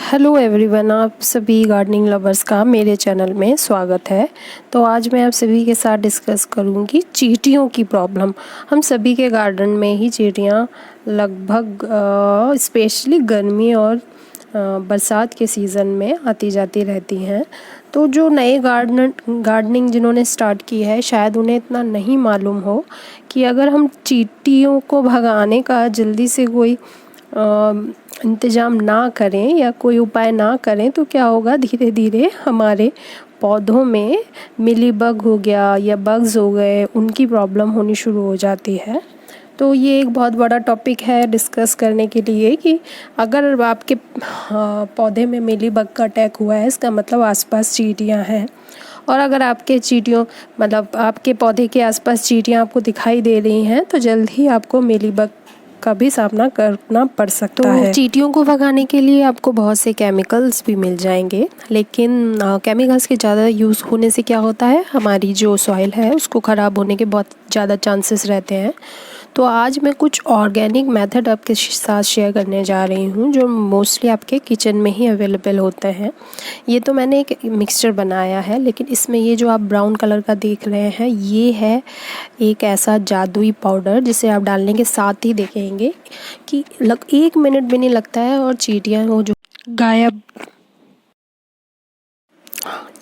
Hello everyone, आप सभी gardening lovers का मेरे चैनल में स्वागत है। तो आज मैं आप सभी के साथ डिस्कस करूंगी चींटियों की प्रॉब्लम। हम सभी के गार्डन में ही चींटियां लगभग स्पेशली गर्मी और बरसात के सीज़न में आती जाती रहती हैं। तो जो नए गार्डनिंग जिन्होंने स्टार्ट की है, शायद उन्हें इतना नहीं मालूम हो कि अगर हम चींटियों को भगाने का जल्दी से कोई इंतज़ाम ना करें या कोई उपाय ना करें तो क्या होगा, धीरे धीरे हमारे पौधों में मिलीबग हो गया या बग्स हो गए, उनकी प्रॉब्लम होनी शुरू हो जाती है। तो ये एक बहुत बड़ा टॉपिक है डिस्कस करने के लिए कि अगर आपके पौधे में मिलीबग का अटैक हुआ है, इसका मतलब आसपास चींटियां हैं। और अगर आपके चींटियों मतलब आपके पौधे के आसपास चींटियां आपको दिखाई दे रही हैं तो जल्द ही आपको मिलीबग का भी सामना करना पड़ सकता है। चींटियों को भगाने के लिए आपको बहुत से केमिकल्स भी मिल जाएंगे, लेकिन केमिकल्स के ज़्यादा यूज़ होने से क्या होता है, हमारी जो सॉइल है उसको ख़राब होने के बहुत ज़्यादा चांसेस रहते हैं। तो आज मैं कुछ ऑर्गेनिक मेथड आपके साथ शेयर करने जा रही हूँ जो मोस्टली आपके किचन में ही अवेलेबल होते हैं। ये तो मैंने एक मिक्सचर बनाया है, लेकिन इसमें ये जो आप ब्राउन कलर का देख रहे हैं ये है एक ऐसा जादुई पाउडर जिसे आप डालने के साथ ही देखेंगे कि 1 मिनट भी नहीं लगता है और चींटियाँ वो जो गायब।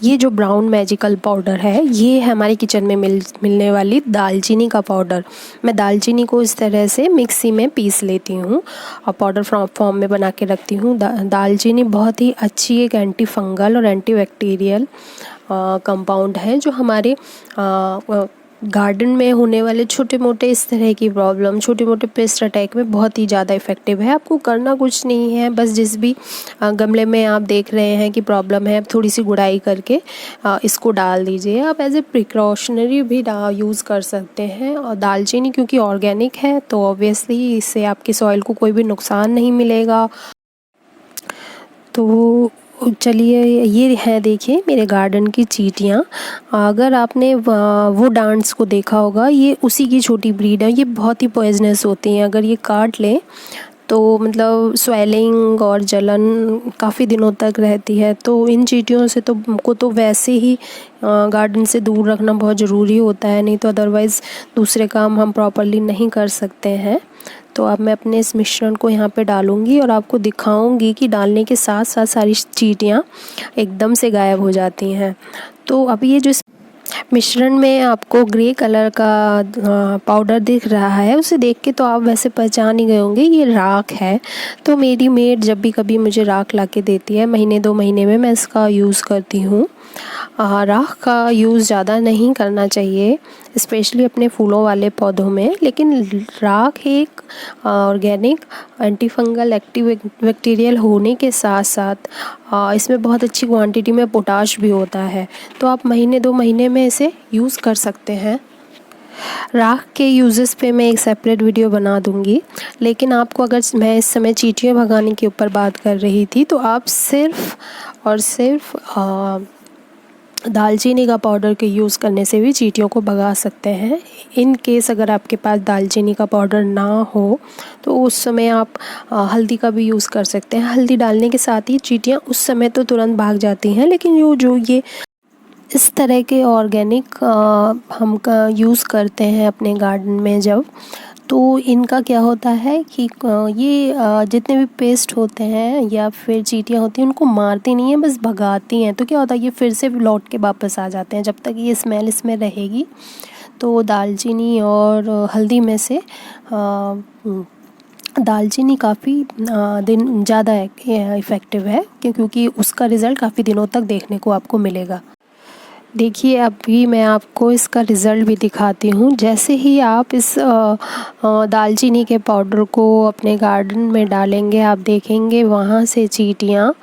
ये जो ब्राउन मैजिकल पाउडर है ये है हमारे किचन में मिलने वाली दालचीनी का पाउडर। मैं दालचीनी को इस तरह से मिक्सी में पीस लेती हूँ और पाउडर फॉर्म में बना के रखती हूँ। दालचीनी बहुत ही अच्छी एक एंटी फंगल और एंटी बैक्टीरियल कंपाउंड है जो हमारे गार्डन में होने वाले छोटे मोटे इस तरह की प्रॉब्लम, छोटे मोटे पेस्ट अटैक में बहुत ही ज़्यादा इफ़ेक्टिव है। आपको करना कुछ नहीं है, बस जिस भी गमले में आप देख रहे हैं कि प्रॉब्लम है, थोड़ी सी गुड़ाई करके इसको डाल दीजिए। आप एज ए प्रिकॉशनरी भी यूज़ कर सकते हैं। और दालचीनी क्योंकि ऑर्गेनिक है तो ऑब्वियसली इससे आपकी सॉइल को कोई भी नुकसान नहीं मिलेगा। तो चलिए, ये है देखिए मेरे गार्डन की चींटियाँ। अगर आपने वो डांट्स को देखा होगा, ये उसी की छोटी ब्रीड है। ये बहुत ही पॉइजनस होती हैं, अगर ये काट लें तो मतलब स्वेलिंग और जलन काफ़ी दिनों तक रहती है। तो इन चींटियों से तो हमको तो वैसे ही गार्डन से दूर रखना बहुत ज़रूरी होता है, नहीं तो अदरवाइज़ दूसरे काम हम प्रॉपरली नहीं कर सकते हैं। तो अब मैं अपने इस मिश्रण को यहाँ पे डालूँगी और आपको दिखाऊंगी कि डालने के साथ साथ सारी चींटियाँ एकदम से गायब हो जाती हैं। तो अब ये जो मिश्रण में आपको ग्रे कलर का पाउडर दिख रहा है, उसे देख के तो आप वैसे पहचान ही गए होंगे ये राख है। तो मेरी मेड जब भी कभी मुझे राख ला के देती है, महीने 2 महीने में मैं इसका यूज़ करती हूँ। राख का यूज़ ज़्यादा नहीं करना चाहिए, स्पेशली अपने फूलों वाले पौधों में। लेकिन राख एक organic anti fungal active bacterial होने के साथ साथ इसमें बहुत अच्छी क्वांटिटी में पोटाश भी होता है। तो आप महीने 2 महीने में इसे यूज़ कर सकते हैं। राख के यूजेस पे मैं एक सेपरेट वीडियो बना दूंगी, लेकिन आपको अगर मैं इस समय चींटियाँ भगाने के ऊपर बात कर रही थी तो आप सिर्फ और सिर्फ दालचीनी का पाउडर के यूज़ करने से भी चींटियों को भगा सकते हैं। इन केस अगर आपके पास दालचीनी का पाउडर ना हो तो उस समय आप हल्दी का भी यूज़ कर सकते हैं। हल्दी डालने के साथ ही चींटियाँ उस समय तो तुरंत भाग जाती हैं, लेकिन जो ये इस तरह के ऑर्गेनिक हम का यूज़ करते हैं अपने गार्डन में जब, तो इनका क्या होता है कि ये जितने भी पेस्ट होते हैं या फिर चींटियाँ होती हैं उनको मारती नहीं हैं, बस भगाती हैं। तो क्या होता है, ये फिर से लौट के वापस आ जाते हैं। जब तक ये स्मेल इसमें रहेगी तो दालचीनी और हल्दी में से दालचीनी काफ़ी दिन ज़्यादा इफ़ेक्टिव है क्योंकि उसका रिज़ल्ट काफ़ी दिनों तक देखने को आपको मिलेगा। देखिए अभी मैं आपको इसका रिज़ल्ट भी दिखाती हूँ। जैसे ही आप इस दालचीनी के पाउडर को अपने गार्डन में डालेंगे, आप देखेंगे वहाँ से चींटियाँ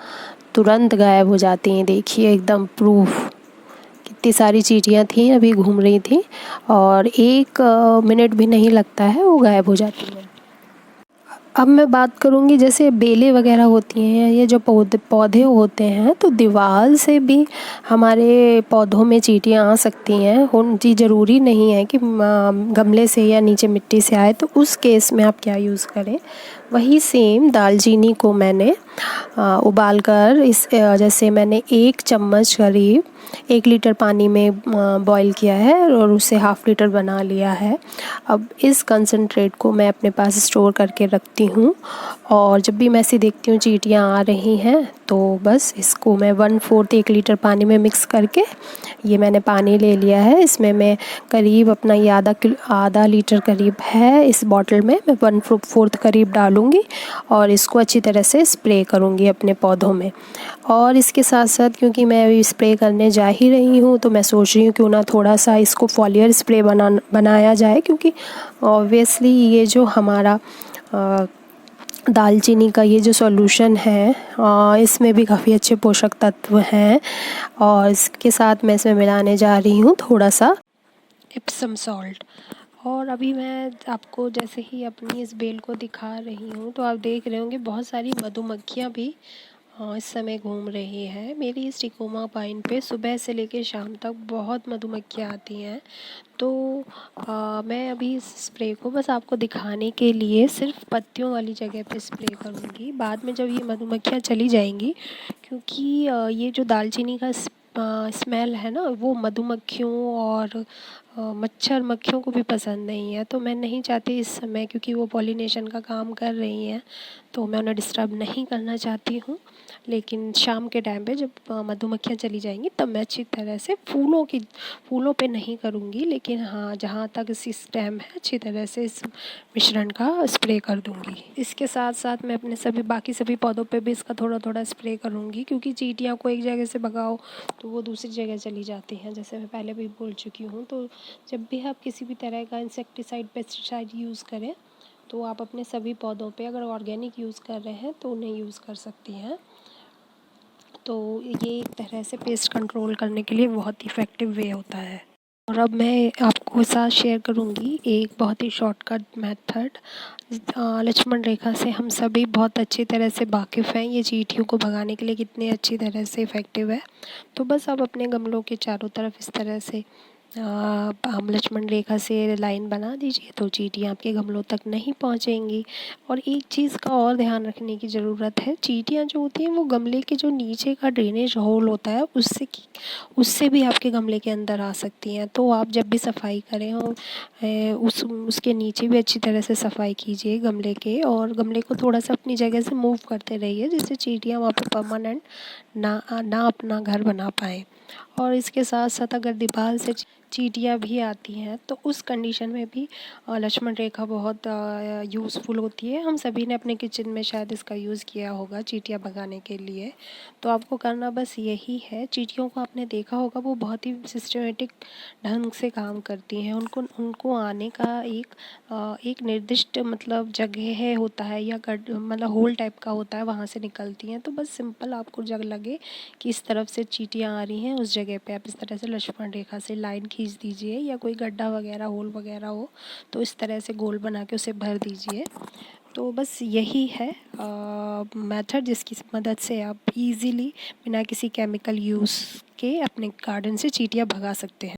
तुरंत गायब हो जाती हैं। देखिए एकदम प्रूफ, कितनी सारी चींटियाँ थी अभी घूम रही थी और 1 मिनट भी नहीं लगता है वो गायब हो जाती हैं। अब मैं बात करूँगी जैसे बेलें वगैरह होती हैं, ये जो पौधे होते हैं, तो दीवार से भी हमारे पौधों में चींटियाँ आ सकती हैं। जी ज़रूरी नहीं है कि गमले से या नीचे मिट्टी से आए, तो उस केस में आप क्या यूज़ करें, वही सेम दालचीनी को मैंने उबाल कर जैसे मैंने 1 चम्मच करीब 1 लीटर पानी में बॉईल किया है और उसे ½ लीटर बना लिया है। अब इस कंसंट्रेट को मैं अपने पास स्टोर करके रखती हूँ और जब भी मैं ऐसे देखती हूँ चींटियाँ आ रही हैं, तो बस इसको मैं 1/4 1 लीटर पानी में मिक्स करके, ये मैंने पानी ले लिया है, इसमें मैं करीब अपना ये आधा लीटर करीब है इस बॉटल में, मैं 1/4 करीब डालूँगी और इसको अच्छी तरह से स्प्रे करूँगी अपने पौधों में। और इसके साथ साथ क्योंकि मैं अभी स्प्रे करने जा ही रही हूँ, तो मैं सोच रही हूँ क्यों ना थोड़ा सा इसको फॉलियर स्प्रे बनाया जाए, क्योंकि ऑब्वियसली ये जो हमारा दालचीनी का ये जो सॉल्यूशन है, इसमें भी काफ़ी अच्छे पोषक तत्व हैं और इसके साथ मैं इसमें मिलाने जा रही हूँ थोड़ा सा एप्सम सॉल्ट। और अभी मैं आपको जैसे ही अपनी इस बेल को दिखा रही हूँ, तो आप देख रहे होंगे बहुत सारी मधुमक्खियाँ भी इस समय घूम रही है। मेरी इस टिकोमा पाइन पे सुबह से लेकर शाम तक बहुत मधुमक्खियाँ आती हैं। तो मैं अभी इस स्प्रे को बस आपको दिखाने के लिए सिर्फ पत्तियों वाली जगह पे स्प्रे करूँगी। बाद में जब ये मधुमक्खियाँ चली जाएंगी, क्योंकि ये जो दालचीनी का स्मेल है ना, वो मधुमक्खियों और मच्छर मक्खियों को भी पसंद नहीं है। तो मैं नहीं चाहती इस समय, क्योंकि वो पॉलिनेशन का काम कर रही हैं, तो मैं उन्हें डिस्टर्ब नहीं करना चाहती हूँ। लेकिन शाम के टाइम पे जब मधुमक्खियाँ चली जाएंगी, तब मैं अच्छी तरह से फूलों पे नहीं करूँगी, लेकिन हाँ, जहाँ तक इस स्टेम है अच्छी तरह से इस मिश्रण का स्प्रे कर दूँगी। इसके साथ साथ मैं अपने बाकी सभी पौधों पे भी इसका थोड़ा थोड़ा स्प्रे करूँगी, क्योंकि चींटियों को एक जगह से भगाओ तो वो दूसरी जगह चली जाती हैं, जैसे मैं पहले भी बोल चुकी हूँ। तो जब भी आप किसी भी तरह का इंसेक्टिसाइड पेस्टिसाइड यूज़ करें, तो आप अपने सभी पौधों पे अगर ऑर्गेनिक यूज़ कर रहे हैं तो उन्हें यूज़ कर सकती हैं। तो ये एक तरह से पेस्ट कंट्रोल करने के लिए बहुत ही इफ़ेक्टिव वे होता है। और अब मैं आपको साथ शेयर करूँगी एक बहुत ही शॉर्टकट मेथड। लक्ष्मण रेखा से हम सभी बहुत अच्छी तरह से वाकिफ़ हैं, ये चींटियों को भगाने के लिए कितनी अच्छी तरह से इफ़ेक्टिव है। तो बस आप अपने गमलों के चारों तरफ इस तरह से हम लक्ष्मण रेखा से लाइन बना दीजिए, तो चींटियाँ आपके गमलों तक नहीं पहुँचेंगी। और एक चीज़ का और ध्यान रखने की ज़रूरत है, चींटियाँ जो होती हैं वो गमले के जो नीचे का ड्रेनेज होल होता है उससे भी आपके गमले के अंदर आ सकती हैं। तो आप जब भी सफाई करें उसके नीचे भी अच्छी तरह से सफाई कीजिए गमले के, और गमले को थोड़ा सा अपनी जगह से मूव करते रहिए, जिससे चींटियाँ वहाँ पर परमानेंट ना अपना घर बना पाएँ। और इसके साथ साथ अगर दीवार से चींटियाँ भी आती हैं, तो उस कंडीशन में भी लक्ष्मण रेखा बहुत यूज़फुल होती है। हम सभी ने अपने किचन में शायद इसका यूज़ किया होगा चींटियाँ भगाने के लिए। तो आपको करना बस यही है, चींटियों को आपने देखा होगा वो बहुत ही सिस्टमेटिक ढंग से काम करती हैं। उनको आने का एक निर्दिष्ट मतलब जगह होता है, या मतलब होल टाइप का होता है, वहाँ से निकलती हैं। तो बस सिंपल आपको जब लगे कि इस तरफ से चींटियाँ आ रही हैं, उस जगह पे आप इस तरह से लक्ष्मण रेखा से लाइन खींच दीजिए, या कोई गड्ढा वगैरह होल वगैरह हो तो इस तरह से गोल बना के उसे भर दीजिए। तो बस यही है मेथड, जिसकी मदद से आप इजीली बिना किसी केमिकल यूज़ के अपने गार्डन से चींटियाँ भगा सकते हैं।